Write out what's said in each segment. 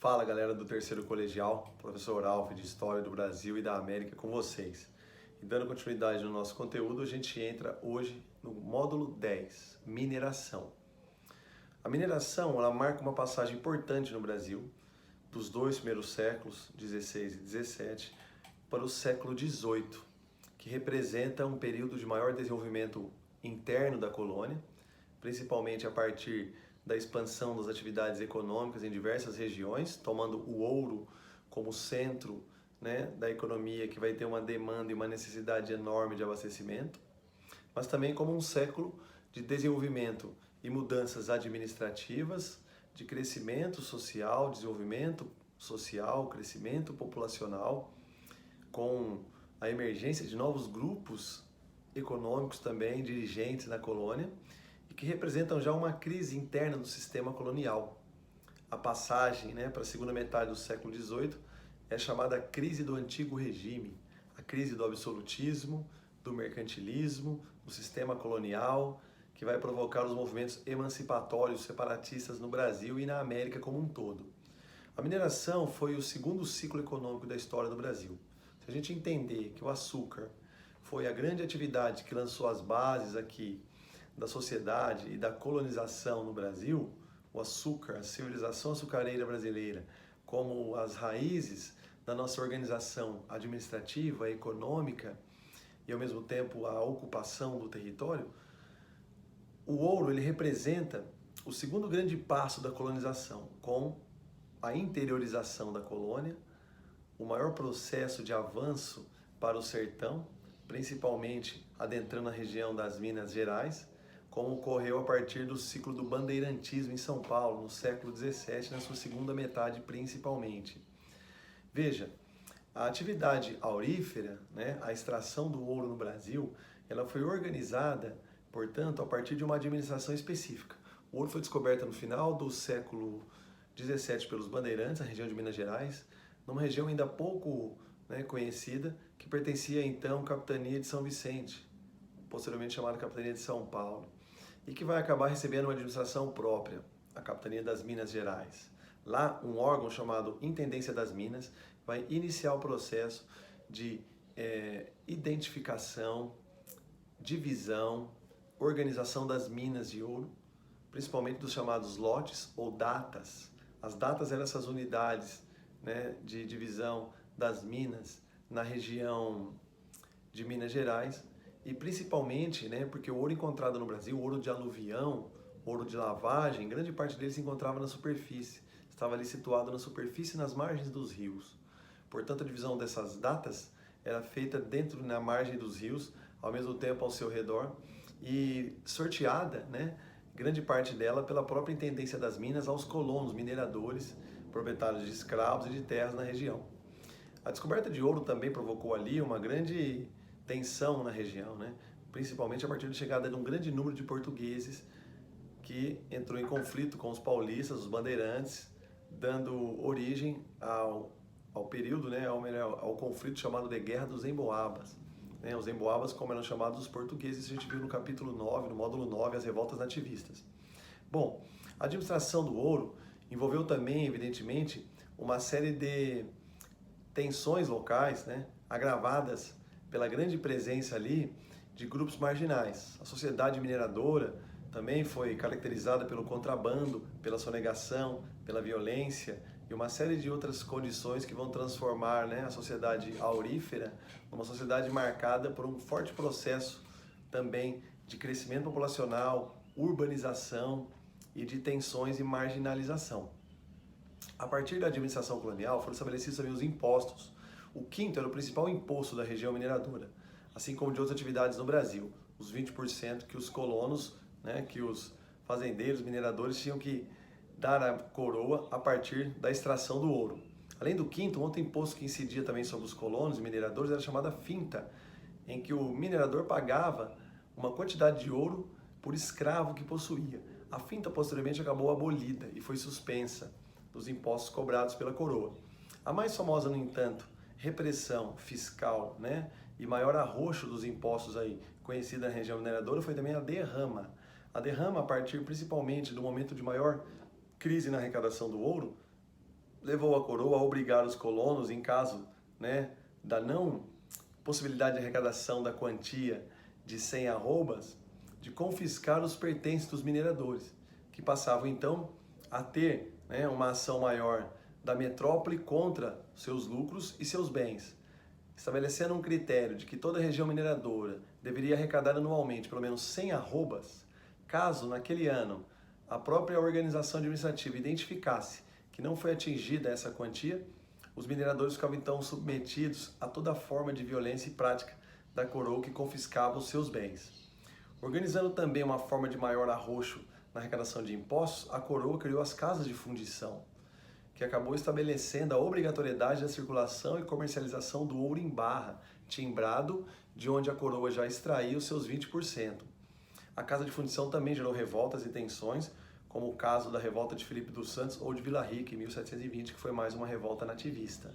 Fala galera do terceiro colegial, professor Alf de História do Brasil e da América com vocês. E dando continuidade no nosso conteúdo, a gente entra hoje no módulo 10, mineração. A mineração ela marca uma passagem importante no Brasil, dos dois primeiros séculos, 16 e 17, para o século 18, que representa um período de maior desenvolvimento interno da colônia, principalmente a partir da expansão das atividades econômicas em diversas regiões, tomando o ouro como centro, da economia, que vai ter uma demanda e uma necessidade enorme de abastecimento, mas também como um século de desenvolvimento e mudanças administrativas, de crescimento social, desenvolvimento social, crescimento populacional, com a emergência de novos grupos econômicos também, dirigentes na colônia, e que representam já uma crise interna do sistema colonial. A passagem para a segunda metade do século XVIII é chamada crise do antigo regime, a crise do absolutismo, do mercantilismo, do sistema colonial, que vai provocar os movimentos emancipatórios separatistas no Brasil e na América como um todo. A mineração foi o segundo ciclo econômico da história do Brasil. Se a gente entender que o açúcar foi a grande atividade que lançou as bases aqui da sociedade e da colonização no Brasil, o açúcar, a civilização açucareira brasileira, como as raízes da nossa organização administrativa, econômica e ao mesmo tempo a ocupação do território, o ouro ele representa o segundo grande passo da colonização, com a interiorização da colônia, o maior processo de avanço para o sertão, principalmente adentrando a região das Minas Gerais, como ocorreu a partir do ciclo do bandeirantismo em São Paulo, no século XVII, na sua segunda metade principalmente. Veja, a atividade aurífera, a extração do ouro no Brasil, ela foi organizada, portanto, a partir de uma administração específica. O ouro foi descoberto no final do século XVII pelos bandeirantes, na região de Minas Gerais, numa região ainda pouco conhecida, que pertencia então à capitania de São Vicente, posteriormente chamada capitania de São Paulo, e que vai acabar recebendo uma administração própria, a capitania das Minas Gerais. Lá, um órgão chamado Intendência das Minas vai iniciar o processo de identificação, divisão, organização das minas de ouro, principalmente dos chamados lotes ou datas. As datas eram essas unidades de divisão das minas na região de Minas Gerais, e principalmente porque o ouro encontrado no Brasil, ouro de aluvião, ouro de lavagem, grande parte dele se encontrava na superfície, estava ali situado na superfície e nas margens dos rios. Portanto, a divisão dessas datas era feita dentro, na margem dos rios, ao mesmo tempo ao seu redor, e sorteada, grande parte dela pela própria Intendência das Minas aos colonos, mineradores, proprietários de escravos e de terras na região. A descoberta de ouro também provocou ali uma grande tensão na região, principalmente a partir da chegada de um grande número de portugueses que entrou em conflito com os paulistas, os bandeirantes, dando origem ao período, ao conflito chamado de Guerra dos Emboabas. Os Emboabas, como eram chamados os portugueses, a gente viu no capítulo 9, no módulo 9, as revoltas nativistas. Bom, a administração do ouro envolveu também, evidentemente, uma série de tensões locais, agravadas pela grande presença ali de grupos marginais. A sociedade mineradora também foi caracterizada pelo contrabando, pela sonegação, pela violência e uma série de outras condições que vão transformar a sociedade aurífera numa sociedade marcada por um forte processo também de crescimento populacional, urbanização e de tensões e marginalização. A partir da administração colonial foram estabelecidos também os impostos. O quinto era o principal imposto da região mineradora, assim como de outras atividades no Brasil, os 20% que os colonos, que os fazendeiros, mineradores tinham que dar à coroa a partir da extração do ouro. Além do quinto, um outro imposto que incidia também sobre os colonos e mineradores era chamada finta, em que o minerador pagava uma quantidade de ouro por escravo que possuía. A finta posteriormente acabou abolida e foi suspensa dos impostos cobrados pela coroa. A mais famosa, no entanto, repressão fiscal, e maior arroxo dos impostos aí, conhecida na região mineradora, foi também a derrama. A derrama, a partir principalmente do momento de maior crise na arrecadação do ouro, levou a coroa a obrigar os colonos, em caso, né, da não possibilidade de arrecadação da quantia de 100 arrobas, de confiscar os pertences dos mineradores, que passavam então a ter, né, uma ação maior da metrópole contra seus lucros e seus bens, estabelecendo um critério de que toda região mineradora deveria arrecadar anualmente pelo menos 100 arrobas, caso naquele ano a própria organização administrativa identificasse que não foi atingida essa quantia, os mineradores ficavam então submetidos a toda forma de violência e prática da coroa que confiscava os seus bens. Organizando também uma forma de maior arroxo na arrecadação de impostos, a coroa criou as casas de fundição, que acabou estabelecendo a obrigatoriedade da circulação e comercialização do ouro em barra, timbrado, de onde a coroa já extraía os seus 20%. A casa de fundição também gerou revoltas e tensões, como o caso da revolta de Felipe dos Santos ou de Vila Rica, em 1720, que foi mais uma revolta nativista.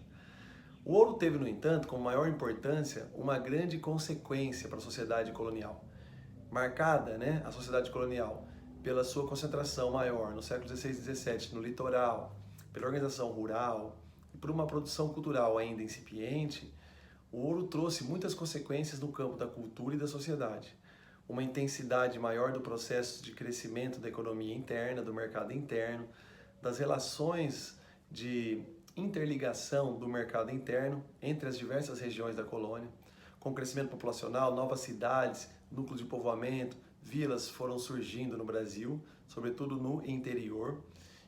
O ouro teve, no entanto, com maior importância, uma grande consequência para a sociedade colonial. Marcada, né, a sociedade colonial pela sua concentração maior no século XVI e XVII no litoral, pela organização rural e por uma produção cultural ainda incipiente, o ouro trouxe muitas consequências no campo da cultura e da sociedade. Uma intensidade maior do processo de crescimento da economia interna, do mercado interno, das relações de interligação do mercado interno entre as diversas regiões da colônia. Com o crescimento populacional, novas cidades, núcleos de povoamento, vilas foram surgindo no Brasil, sobretudo no interior.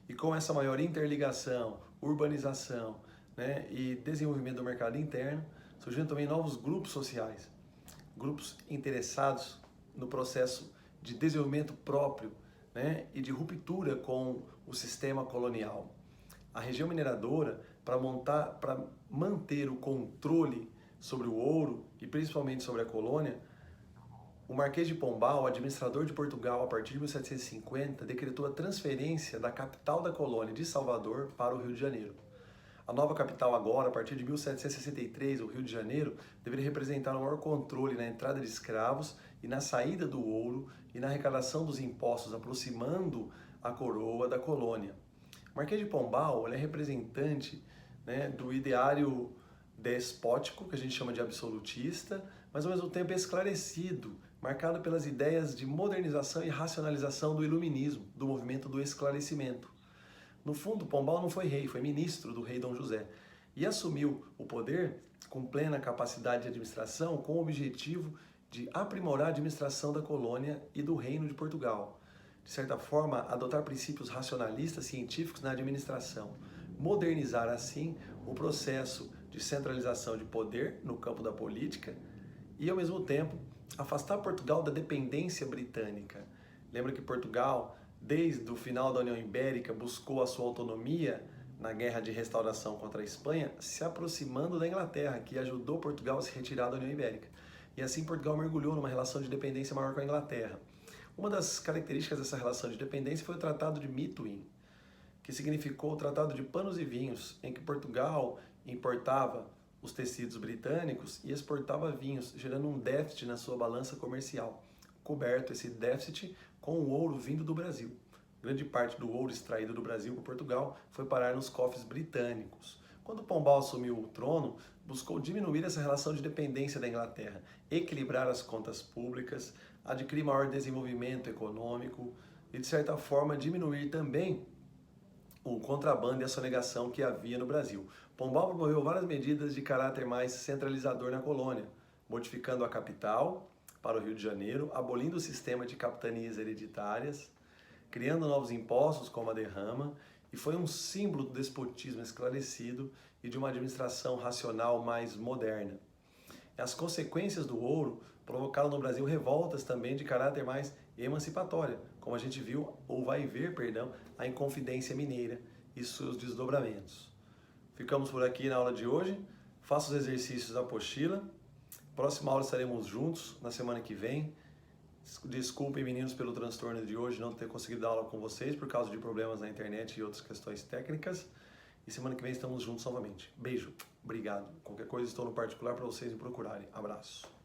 E com essa maior interligação, urbanização, né, e desenvolvimento do mercado interno, surgiram também novos grupos sociais, grupos interessados no processo de desenvolvimento próprio, né, e de ruptura com o sistema colonial. A região mineradora, para manter o controle sobre o ouro e principalmente sobre a colônia, o Marquês de Pombal, administrador de Portugal, a partir de 1750, decretou a transferência da capital da colônia de Salvador para o Rio de Janeiro. A nova capital agora, a partir de 1763, o Rio de Janeiro, deveria representar um maior controle na entrada de escravos e na saída do ouro e na arrecadação dos impostos, aproximando a coroa da colônia. O Marquês de Pombal, ele é representante, né, do ideário despótico, que a gente chama de absolutista, mas ao mesmo tempo esclarecido, marcado pelas ideias de modernização e racionalização do iluminismo, do movimento do esclarecimento. No fundo, Pombal não foi rei, foi ministro do rei Dom José e assumiu o poder com plena capacidade de administração com o objetivo de aprimorar a administração da colônia e do Reino de Portugal. De certa forma, adotar princípios racionalistas científicos na administração, modernizar assim o processo de centralização de poder no campo da política e, ao mesmo tempo, afastar Portugal da dependência britânica. Lembra que Portugal, desde o final da União Ibérica, buscou a sua autonomia na Guerra de Restauração contra a Espanha, se aproximando da Inglaterra, que ajudou Portugal a se retirar da União Ibérica. E assim Portugal mergulhou numa relação de dependência maior com a Inglaterra. Uma das características dessa relação de dependência foi o Tratado de Methuen, que significou o Tratado de Panos e Vinhos, em que Portugal importava os tecidos britânicos e exportava vinhos, gerando um déficit na sua balança comercial, coberto esse déficit com o ouro vindo do Brasil. Grande parte do ouro extraído do Brasil por Portugal foi parar nos cofres britânicos. Quando Pombal assumiu o trono, buscou diminuir essa relação de dependência da Inglaterra, equilibrar as contas públicas, adquirir maior desenvolvimento econômico e, de certa forma, diminuir também o contrabando e a sonegação que havia no Brasil. Pombal promoveu várias medidas de caráter mais centralizador na colônia, modificando a capital para o Rio de Janeiro, abolindo o sistema de capitanias hereditárias, criando novos impostos como a derrama, e foi um símbolo do despotismo esclarecido e de uma administração racional mais moderna. As consequências do ouro provocaram no Brasil revoltas também de caráter mais emancipatória, como a gente viu, ou vai ver, perdão, a Inconfidência Mineira e seus desdobramentos. Ficamos por aqui na aula de hoje. Faça os exercícios da apostila. Próxima aula estaremos juntos na semana que vem. Desculpem, meninos, pelo transtorno de hoje, não ter conseguido dar aula com vocês por causa de problemas na internet e outras questões técnicas. E semana que vem estamos juntos novamente. Beijo, obrigado. Qualquer coisa estou no particular para vocês me procurarem. Abraço.